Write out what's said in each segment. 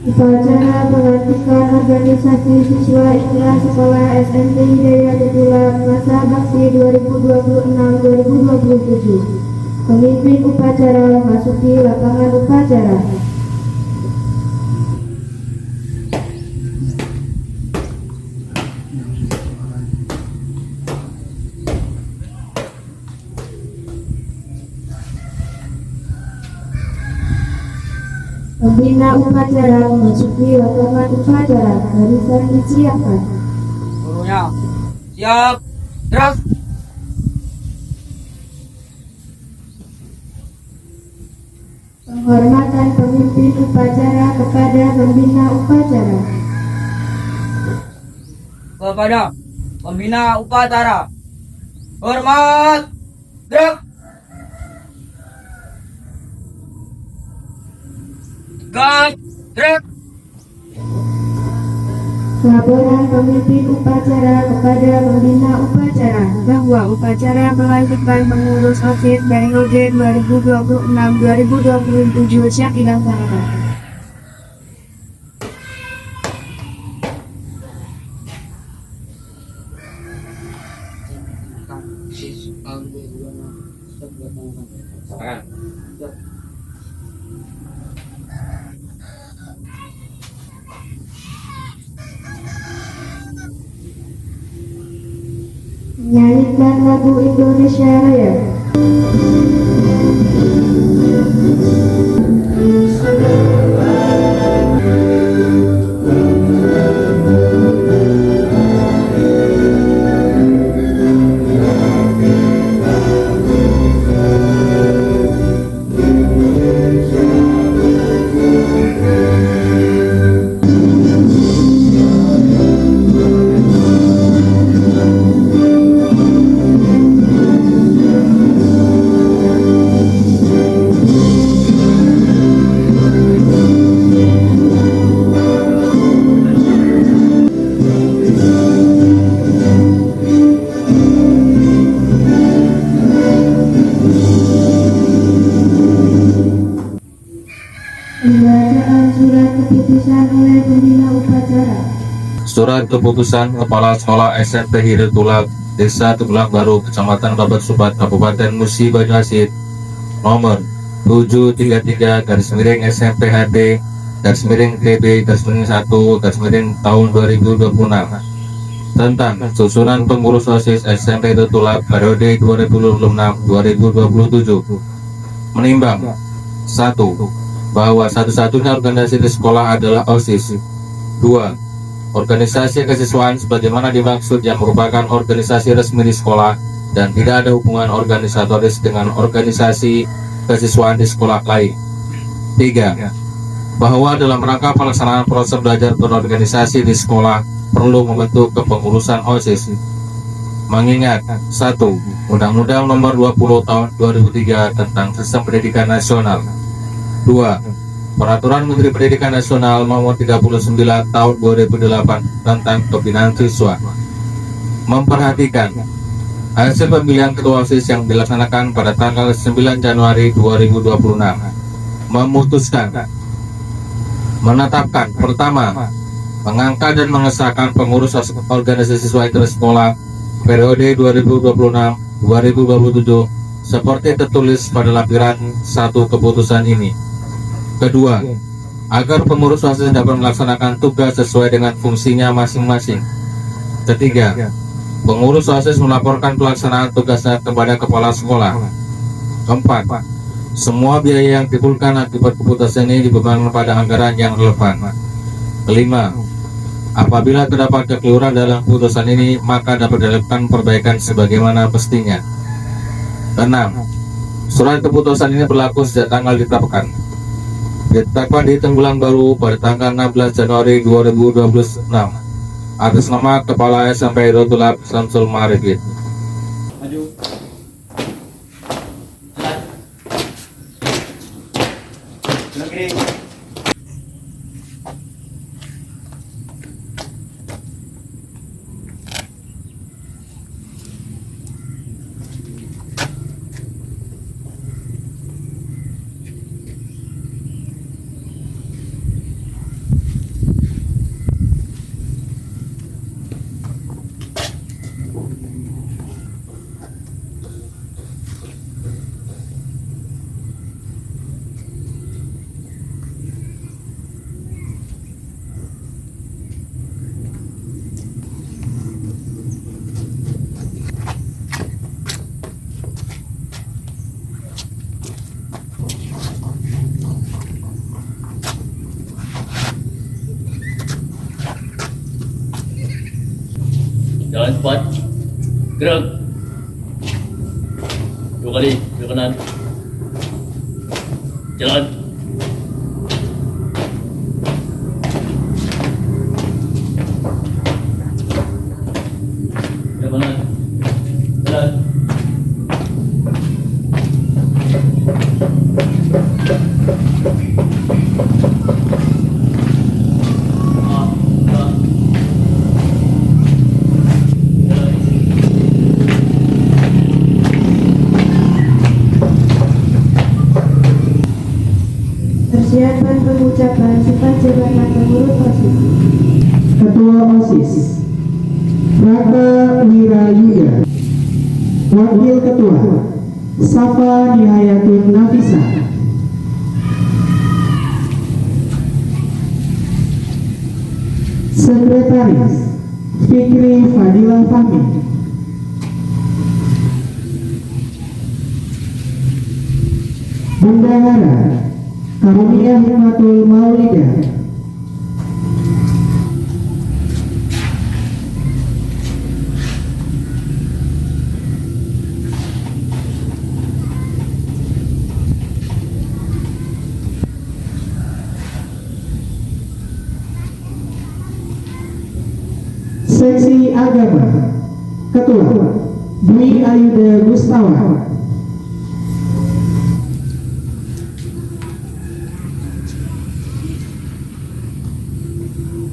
Upacara pelantikan organisasi siswa Islam Sekolah SMP Hidayatullah masa bakti 2026-2027. Pemimpin upacara memasuki lapangan upacara. Pembina upacara memasuki lapangan upacara. Barisan disiapkan. Gurunya siap, gerak. Penghormatan pemimpin upacara kepada pembina upacara. Kepada pembina upacara, hormat, gerak. Tegak, gerak. Laporan pemimpin upacara kepada pembina upacara bahwa upacara pelantikan pengurus OSIS periode 2026-2027 siap dilaksanakan. Menyanyikan lagu Indonesia Raya. Pembacaan surat keputusan oleh pembina upacara. Surat keputusan Kepala Sekolah SMP Hidayatullah Desa Tegulang Baru, Kecamatan Babat Subat, Kabupaten Musi Banyuasin, nomor 733 SMP HD TB 1 tahun 2026 tentang susunan pengurus OSIS SMP Hidayatullah periode 2026-2027 menimbang 1. Bahwa satu-satunya organisasi di sekolah adalah OSIS. 2. Organisasi kesiswaan sebagaimana dimaksud yang merupakan organisasi resmi di sekolah dan tidak ada hubungan organisatoris dengan organisasi kesiswaan di sekolah lain. 3. Bahwa dalam rangka pelaksanaan proses belajar berorganisasi di sekolah perlu membentuk kepengurusan OSIS. Mengingat 1. Undang-Undang Nomor 20 Tahun 2003 tentang Sistem Pendidikan Nasional. 2. Peraturan Menteri Pendidikan Nasional Nomor 39 Tahun 2008 tentang pembinaan siswa. Memperhatikan hasil pemilihan ketua OSIS yang dilaksanakan pada tanggal 9 Januari 2026. Memutuskan menetapkan pertama, mengangkat dan mengesahkan pengurus organisasi siswa intersekolah periode 2026-2027 seperti tertulis pada lampiran 1 keputusan ini. Kedua, agar pengurus OSIS dapat melaksanakan tugas sesuai dengan fungsinya masing-masing. Ketiga, pengurus OSIS melaporkan pelaksanaan tugasnya kepada kepala sekolah. Keempat, semua biaya yang ditimbulkan akibat keputusan ini dibebankan pada anggaran yang relevan. Kelima, apabila terdapat kekeliruan dalam keputusan ini, maka dapat dilakukan perbaikan sebagaimana mestinya. Keenam, surat keputusan ini berlaku sejak tanggal ditetapkan. Ditetapkan di Tembulang Baru pada tanggal 16 Januari 2026 atas nama Kepala SMP Hidayatullah Samsul Marifin. Maju. Jalan kiri. Jalan cepat. Gerak. 2 kali ke kanan. Jalan. Ke kanan. Jalan. Persiapan pengucapan sumpah jabatan pengurus OSIS. Ketua OSIS Raka Wirayuda. Wakil Ketua Safa Nihayatun Nafisa. Sekretaris Fikri Fadilah Fahmi. Bendahara Karunia Hikmatul Maulidah. Seksi Agama Ketua Dwi Ayuda Gustawa.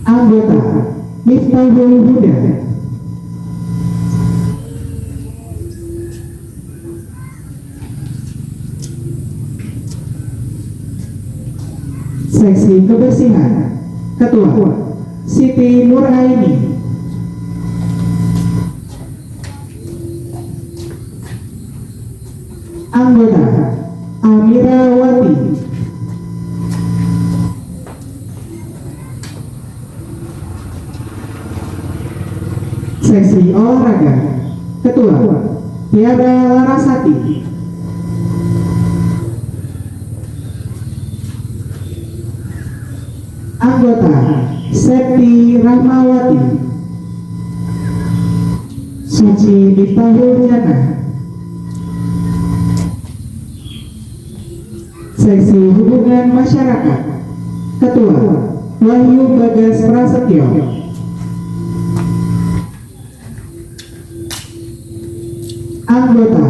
Anggota Miftahul Huda. Seksi Kebersihan Ketua Siti Nuraini. Anggota Amirawati. Seksi Olahraga Ketua Tiara Larasati. Anggota Septi Rahmawati. Suci Miftahul Jannah. Seksi Hubungan Masyarakat Ketua Wahyu Bagas Prasetyo. Anggota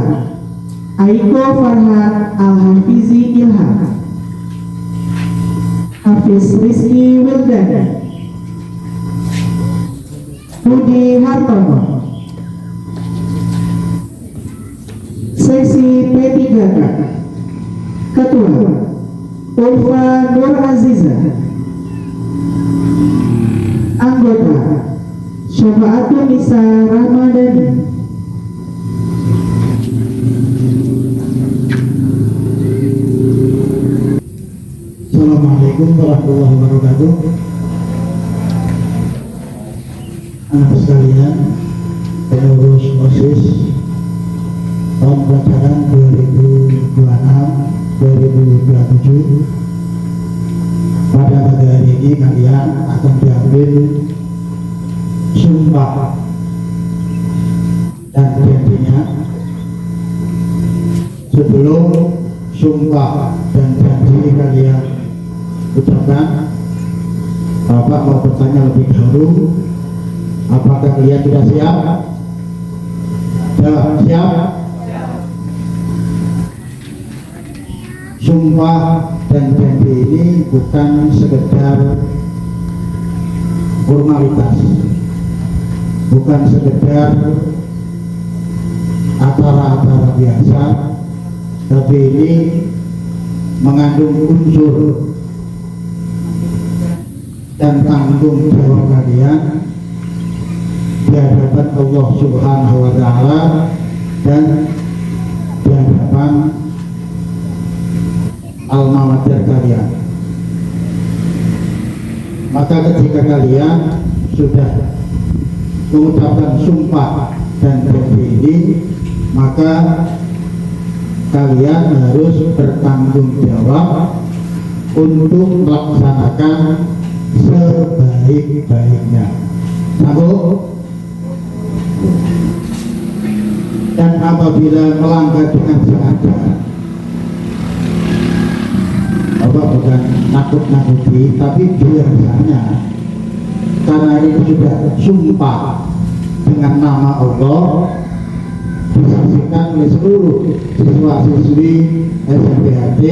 Aiko Farhan Al-Hafizi Ilham. Hafiz Rizky Wildana. Budi Hartono. Seksi P3K Ketua Ulfa Nur Aziza. Anggota Syafaatul Nisa Ramadhani. Assalamualaikum warahmatullahi wabarakatuh. Anak sekalian, pengurus OSIS tahun pelajaran 2026-2027, pada pagi hari ini kalian akan diambil sumpah dan janjinya. Sebelum sumpah dan janji kalian ucapkan, Bapak mau bertanya lebih dahulu, apakah kalian sudah siap? Jawab siap. Sumpah dan janji ini bukan sekedar formalitas, bukan sekedar acara-acara biasa, tapi ini mengandung unsur dan tanggung jawab kalian di hadapan Allah Subhanahu wa Ta'ala dan di hadapan alma mater kalian. Maka ketika kalian sudah mengucapkan sumpah dan janji ini, maka kalian harus bertanggung jawab untuk melaksanakan sebaik-baiknya. Sanggup? dan apabila melanggar dengan sengaja, Bapak bukan nakut-nakuti, tapi biasanya karena ini sudah sumpah dengan nama Allah disaksikan oleh seluruh siswa-siswi SMPHD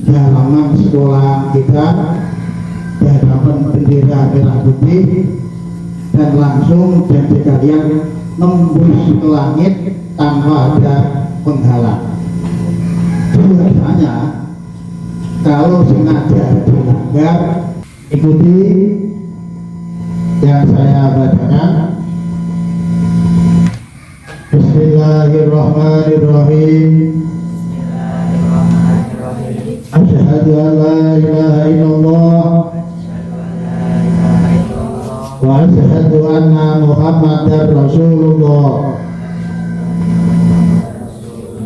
di halaman sekolah kita di hadapan bendera merah putih, dan langsung janji kalian nembus ke langit tanpa ada penghalang. Biasanya kalau sengaja dilanggar, ikuti yang saya bacakan. Bismillahirrahmanirrahim. Asyhadu an la ilaha illallah wa asyhadu anna Muhammadar Rasulullah.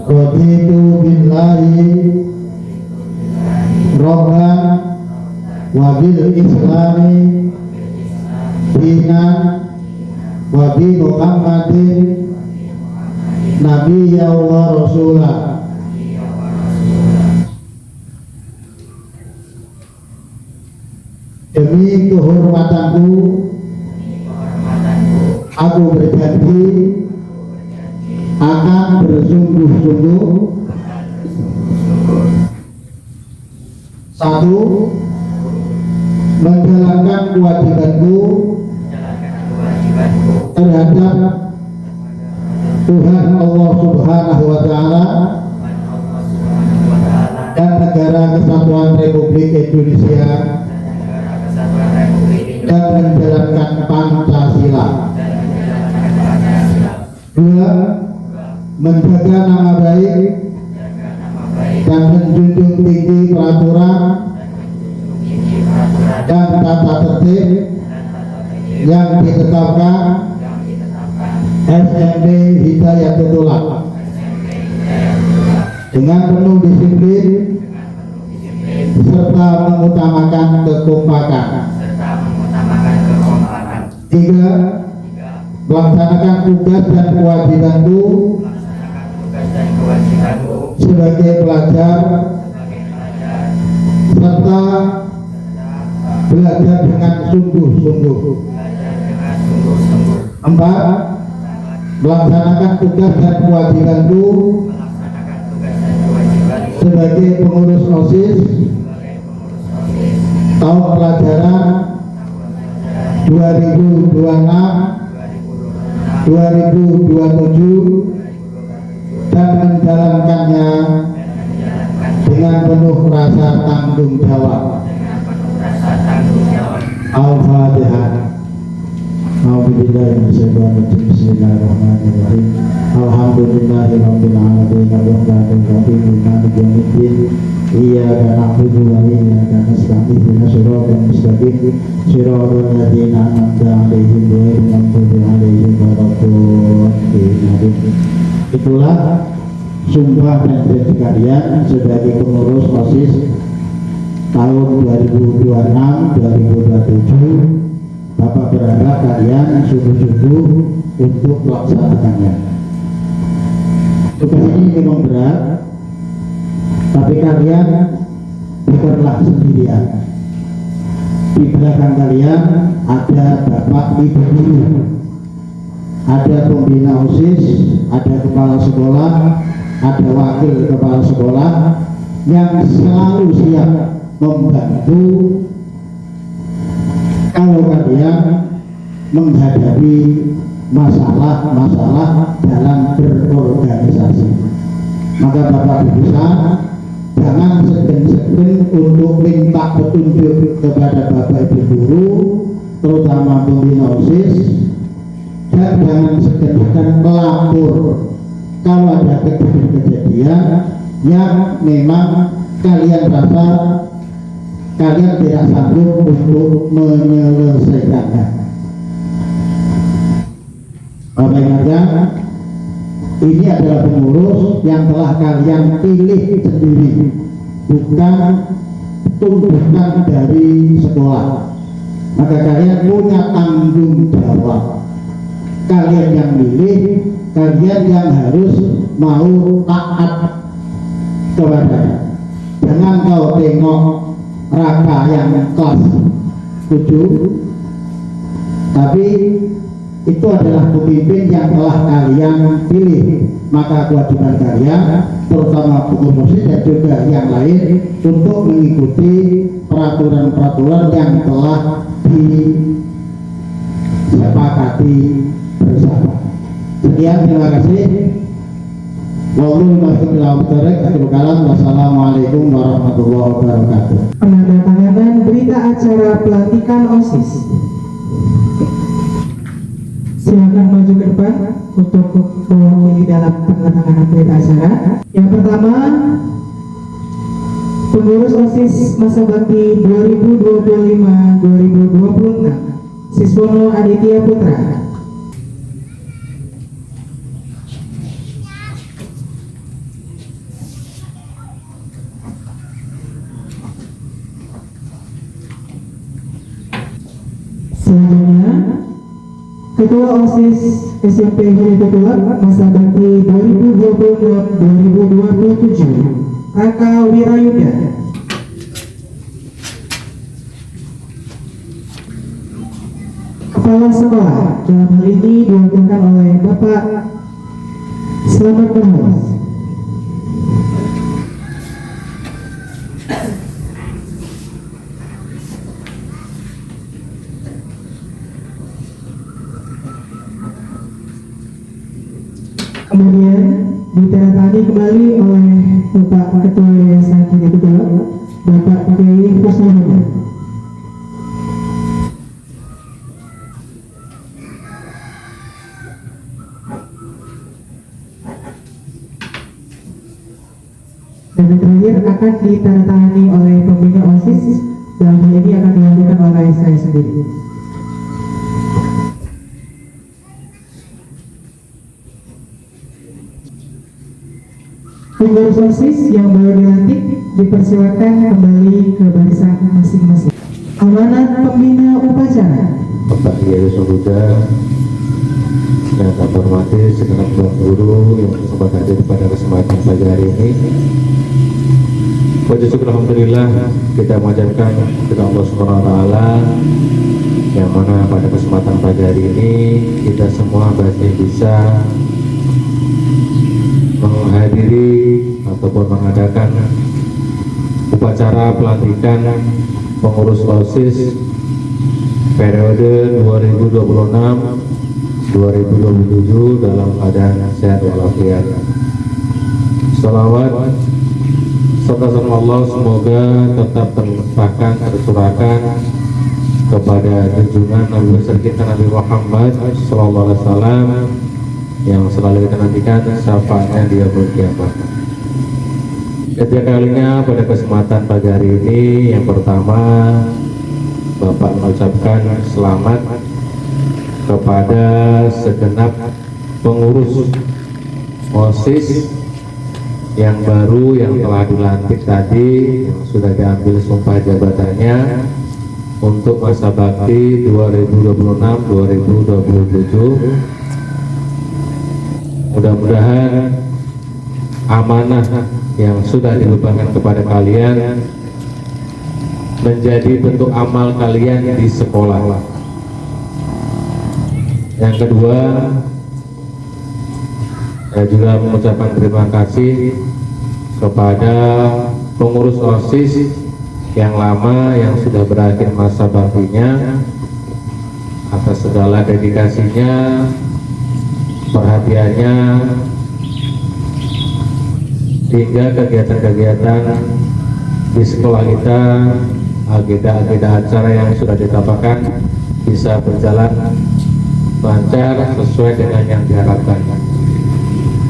Raditu billahi Rabban wa bil Islami dinan wa bi Muhammadin nabiyya wa rasulah. Demi kehormatanku, aku berjanji akan bersungguh-sungguh, satu, menjalankan kewajibanku terhadap Tuhan Allah Subhanahu wa Ta'ala dan Negara Kesatuan Republik Indonesia, dan menjalankan Pancasila. Dua, menjaga nama baik dan menjunjung tinggi peraturan dan tata tertib yang ditetapkan SMP Hidayatullah dengan penuh disiplin serta mengutamakan kekompakan. Tiga, melaksanakan tugas dan kewajibanku sebagai pelajar serta belajar dengan sungguh-sungguh. Empat, melaksanakan tugas dan kewajibanku sebagai pengurus OSIS tahun pelajaran 2026-2027 dan menjalankannya dengan penuh rasa tanggung jawab. Al-Fatihah. Bismillahirrahmanirrahim. Alhamdulillahirabbil alamin arrahmanir rahim maliki yaumiddin. Iyyaka na'budu wa iyyaka nasta'in ihdinas siratal mustaqim siratal ladzina an'amta 'alaihim ghairil maghdubi 'alaihim waladdallin. Itulah sumpah dan janji kalian sebagai pengurus OSIS tahun 2026-2027. Bapak berharap kalian sungguh-sungguh untuk melaksanakannya. Tugas ini memang berat, tapi kalian bukanlah sendirian. Di belakang kalian ada bapak ibu guru, ada pembina OSIS, ada kepala sekolah, ada wakil kepala sekolah yang selalu siap membantu kalau kalian menghadapi masalah-masalah dalam berorganisasi. Maka Bapak bisa jangan segan-segan untuk minta petunjuk kepada Bapak Ibu guru, terutama pembina OSIS, dan jangan segan-segan melapor kalau ada kejadian-kejadian yang memang kalian rasa kalian tidak sanggup untuk menyelesaikannya. Bapak ingatkan, ini adalah pengurus yang telah kalian pilih sendiri, bukan tuntutan dari sekolah. Maka kalian punya tanggung jawab. kalian yang milih, kalian yang harus mau taat kepada. Jangan kau tengok Raka yang kelas 7, tapi itu adalah pemimpin yang telah kalian pilih, maka kewajiban kalian terutama pengurus dan juga yang lain untuk mengikuti peraturan-peraturan yang telah disepakati bersama. Sekian, terima kasih. Wassalamualaikum warahmatullahi wabarakatuh. Penandatanganan berita acara pelantikan OSIS. Silakan maju ke depan untuk mewakili dalam penandatanganan berita acara. Yang pertama, pengurus OSIS masa bakti 2025-2026, Siswono Aditya Putra. Selanjutnya, Ketua OSIS SMP Hidayatullah masa bakti 2026-2027, Raka Wirayuda. Kepala sekolah dalam hal ini diwakilkan oleh Bapak Selamat Berhawas. Kemudian ditandatangani kembali oleh Bapak Ketua Yayasan Hidayatullah, Bapak Kiai Husnul. Dan yang terakhir akan ditandatangani oleh pembina OSIS, dan hal ini akan dilakukan oleh saya sendiri. Pengurus OSIS yang baru dilantik dipersilakan kembali ke barisan masing-masing. Amanat pembina upacara. Bapak Kiai Suruda yang kami hormati segenap guru yang sempat hadir pada kesempatan pagi hari ini. Puji syukur alhamdulillah kita mengajarkan kepada Allah Subhanahu wa taala yang mana pada kesempatan pagi hari ini kita semua masih bisa menghadiri ataupun mengadakan upacara pelantikan pengurus OSIS periode 2026-2027 dalam keadaan sehat walafiat. Salawat serta salam Allah semoga tetap terlimpahkan, tercurahkan kepada junjungan Nabi besar kita Nabi Muhammad SAW yang selalu kita nantikan syafaatnya di yaumul kiamat. Ketiga kalinya pada kesempatan pagi hari ini, yang pertama Bapak mengucapkan selamat kepada segenap pengurus OSIS yang baru yang telah dilantik tadi, yang sudah diambil sumpah jabatannya untuk masa bakti 2026-2027. Mudah-mudahan amanah yang sudah dibebankan kepada kalian menjadi bentuk amal kalian di sekolah. Yang kedua, saya juga mengucapkan terima kasih kepada pengurus OSIS yang lama yang sudah berakhir masa baktinya atas segala dedikasinya, perhatiannya, hingga kegiatan-kegiatan di sekolah kita, agenda-agenda acara yang sudah ditetapkan bisa berjalan lancar sesuai dengan yang diharapkan.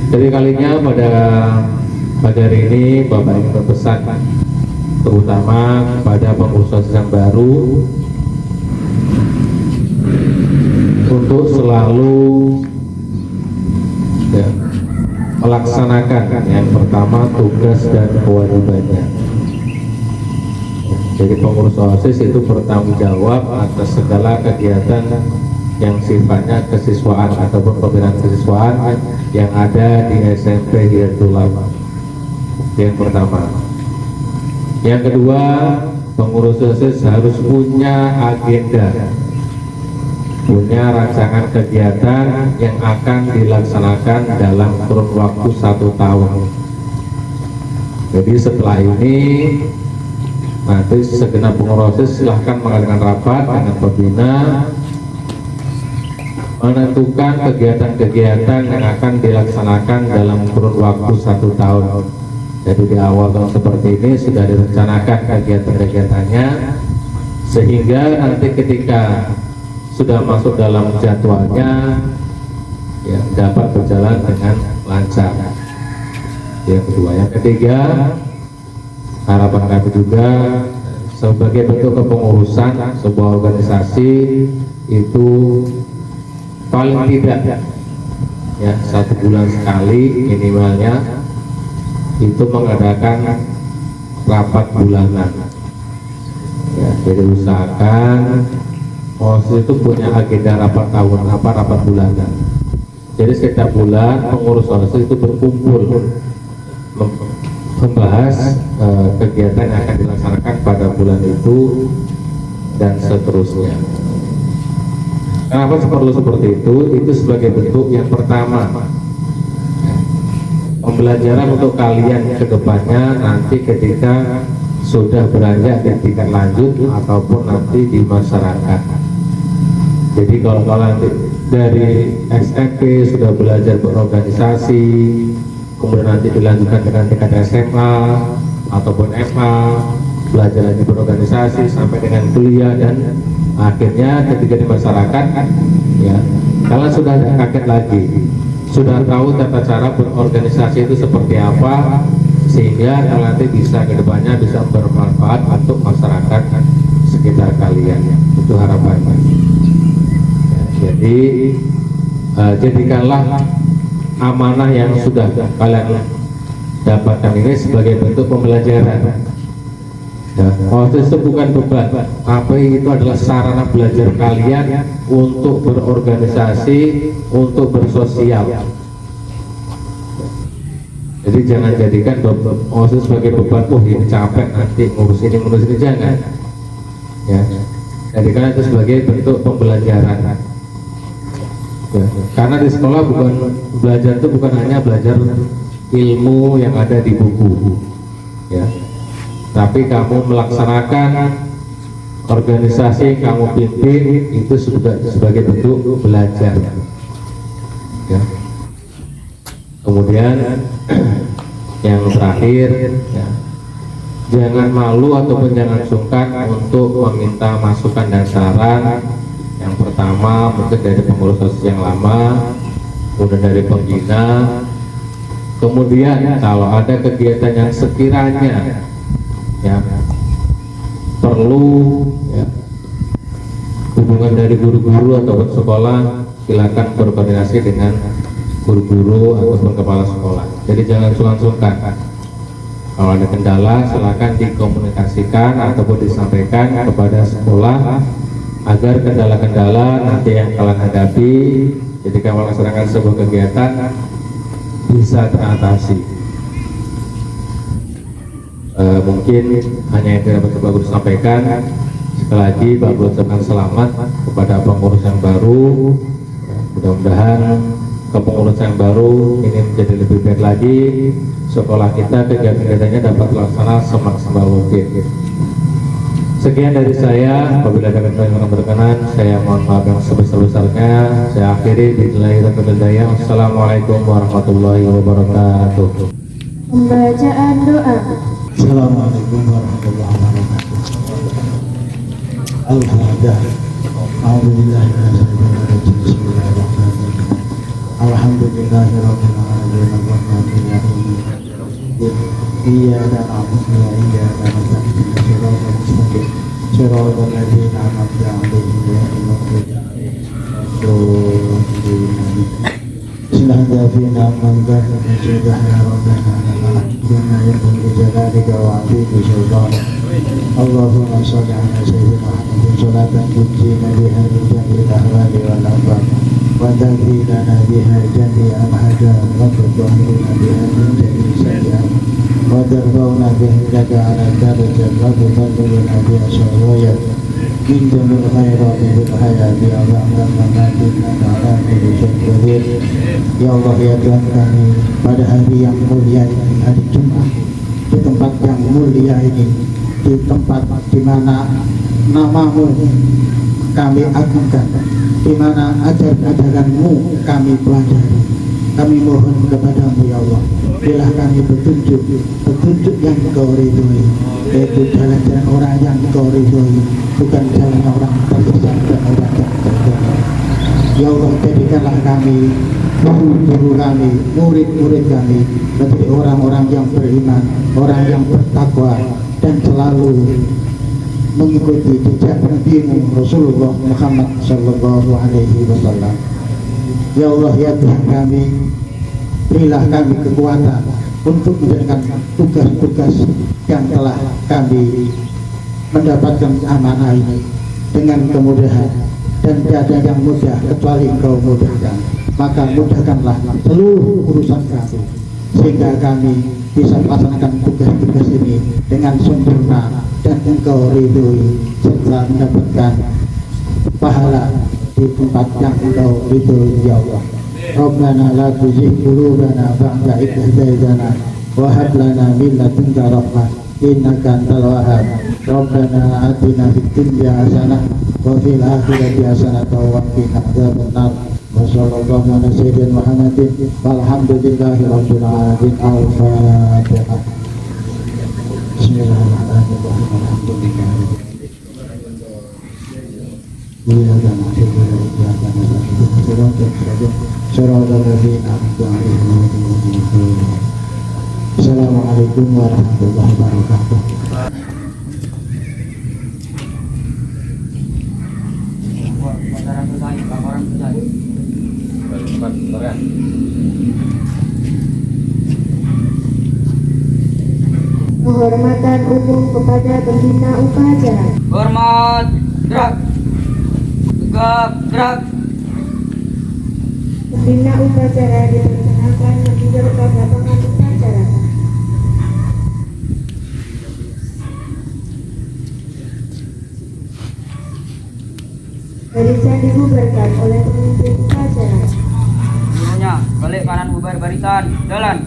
Jadi kalinya pada pagi hari ini Bapak ingin berpesan terutama kepada pengurus OSIS yang baru untuk selalu melaksanakan yang pertama tugas dan kewajibannya. Jadi pengurus OSIS itu bertanggung jawab atas segala kegiatan yang sifatnya kesiswaan ataupun pembinaan kesiswaan yang ada di SMP Hidayatul. Yang pertama. Yang kedua, pengurus OSIS harus punya agenda, punya rancangan kegiatan yang akan dilaksanakan dalam kurun waktu 1 tahun. Jadi setelah ini nanti segenap pengurus OSIS silahkan mengadakan rapat dengan pembina, menentukan kegiatan-kegiatan yang akan dilaksanakan dalam kurun waktu 1 tahun. Jadi di awal tahun seperti ini sudah direncanakan kegiatan-kegiatannya, sehingga nanti ketika sudah masuk dalam jadwalnya ya dapat berjalan dengan lancar. Yang kedua. Yang ketiga, harapan kami juga sebagai bentuk kepengurusan sebuah organisasi itu paling tidak ya 1 bulan sekali minimalnya itu mengadakan rapat bulanan ya. Jadi usahakan OSIS itu punya agenda rapat tahunan, rapat bulanan. Jadi setiap bulan pengurus OSIS itu berkumpul membahas kegiatan yang akan dilaksanakan pada bulan itu dan seterusnya. Kenapa perlu seperti itu? Itu sebagai bentuk yang pertama, pembelajaran untuk kalian ke depannya nanti ketika sudah beranjak di tingkat lanjut ataupun nanti di masyarakat. Jadi kalau nanti dari SMP sudah belajar berorganisasi, kemudian nanti dilanjutkan dengan tingkat SMA ataupun MA, belajar lagi berorganisasi sampai dengan kuliah, dan akhirnya ketika di masyarakat ya kalian sudah tidak kaget lagi, sudah tahu tata cara berorganisasi itu seperti apa, sehingga nanti bisa kedepannya bisa bermanfaat untuk masyarakat sekitar kalian. Itu harapannya ya, jadi jadikanlah amanah yang sudah kalian dapatkan ini sebagai bentuk pembelajaran. Ya, OSIS itu bukan beban, tapi itu adalah sarana belajar kalian untuk berorganisasi, untuk bersosial. Jadi jangan jadikan OSIS sebagai beban, ini capek nanti ngurus ini jangan. Ya, jadikan itu sebagai bentuk pembelajaran. Ya, karena di sekolah bukan belajar itu bukan hanya belajar ilmu yang ada di buku, ya. Tapi kamu melaksanakan organisasi kamu pimpin itu sebagai bentuk belajar. Ya. Kemudian yang terakhir, ya, jangan malu ataupun jangan sungkan untuk meminta masukan dan saran. Yang pertama mungkin dari pengurus OSIS yang lama, kemudian dari pembina. Kemudian kalau ada kegiatan yang sekiranya ya perlu ya hubungan dari guru-guru ataupun sekolah, silakan berkoordinasi dengan guru-guru ataupun kepala sekolah. Jadi jangan sungkan-sungkan. Kalau ada kendala silakan dikomunikasikan ataupun disampaikan kepada sekolah agar kendala-kendala nanti yang kalian hadapi ketika melaksanakan sebuah kegiatan bisa teratasi. Mungkin hanya yang dapat Bapak Guru sampaikan. Sekali lagi Bapak Guru ucapkan selamat kepada pengurus yang baru. Mudah-mudahan kepengurusan yang baru ini menjadi lebih baik lagi. Sekolah kita kegiatan-kegiatannya dapat terlaksana semaksimal mungkin. Sekian dari saya. Apabila ada yang berkenan, saya mohon maaf yang sebesar-besarnya. Saya akhiri bismillahirrahmanirrahim. Assalamualaikum warahmatullahi wabarakatuh. Pembacaan doa. Assalamualaikum warahmatullahi wabarakatuh. Alhamdulillah. Bismillahirrahmanirrahim. Alhamdulillahirabbil alamin arrahmanir rahim. Iyyaka na'budu wa iyyaka nasta'in. Shiratal mustaqim. Shiratal ladzina an'amta 'alaihim ghairil maghdubi 'alaihim waladdallin. Bismillahirrahmanirrahim. بما يكون بجلالك وعظيم سلطانك اللهم صل على سيدنا محمد صلاة تنجينا بها من جميع الأهوال والآفات وتهدينا بها جميع الحاجات وتطهرنا بها من جميع السيئات وترفعنا بها لك على الدرجة وتبلغنا بها الشهوات من جميع الخيرات في الحياة وبعد الممات إنك على كل شيء قدير. Ya Allah ya Tuhan kami, pada hari yang mulia ini, hari Jumat, di tempat yang mulia ini, di tempat di mana namamu kami agungkan, di mana ajaran-ajaranmu kami pelajari. Kami mohon kepadamu ya Allah, bilah kami petunjuk yang Engkau ridhoi, yaitu jalan-jalan orang yang Engkau ridhoi, bukan jalan orang tersesat dan orang yang tergoda. Ya Allah, jadikanlah kami, guru kami, murid-murid kami menjadi orang-orang yang beriman, orang yang bertakwa, dan selalu mengikuti jejak Nabi Rasulullah Muhammad Sallallahu Alaihi Wasallam. Ya Allah ya Tuhan kami, berilah kami kekuatan untuk menjalankan tugas-tugas yang telah kami mendapatkan amanah ini dengan kemudahan, dan tiada yang mudah kecuali Engkau mudahkan. Maka mudahkanlah seluruh urusan kami sehingga kami bisa melaksanakan tugas-tugas ini dengan sempurna dan Engkau ridhoi serta mendapatkan pahala di tempat yang Engkau ridhoi ya Allah. Rabbana la tuzigh qulubana ba'da idh hadaytana wa hab lana min ladunka rahmah innaka antal wahhab. Rabbana atina fid dunya hasanah wa fil akhirati hasanah wa qina adzabannar. Wa sallallahu ala sayyidina Muhammadin walhamdulillahi rabbil alamin. Al-Fatihah. Bismillahirrahmanirrahim. Alhamdulillah. Iyyaka na'budu wa iyyaka nasta'in. Shiratal ladzina an'amta 'alaihim. Assalamualaikum warahmatullahi wabarakatuh. Penghormatan umum kepada pembina upacara. Hormat. Gerak. Tegap. Gerak. Pembina upacara diperkenalkan menunjuk ke lapangan upacara. Barisan dibubarkan oleh pemimpin upacara. Seluruhnya balik kanan bubar barisan. Jalan.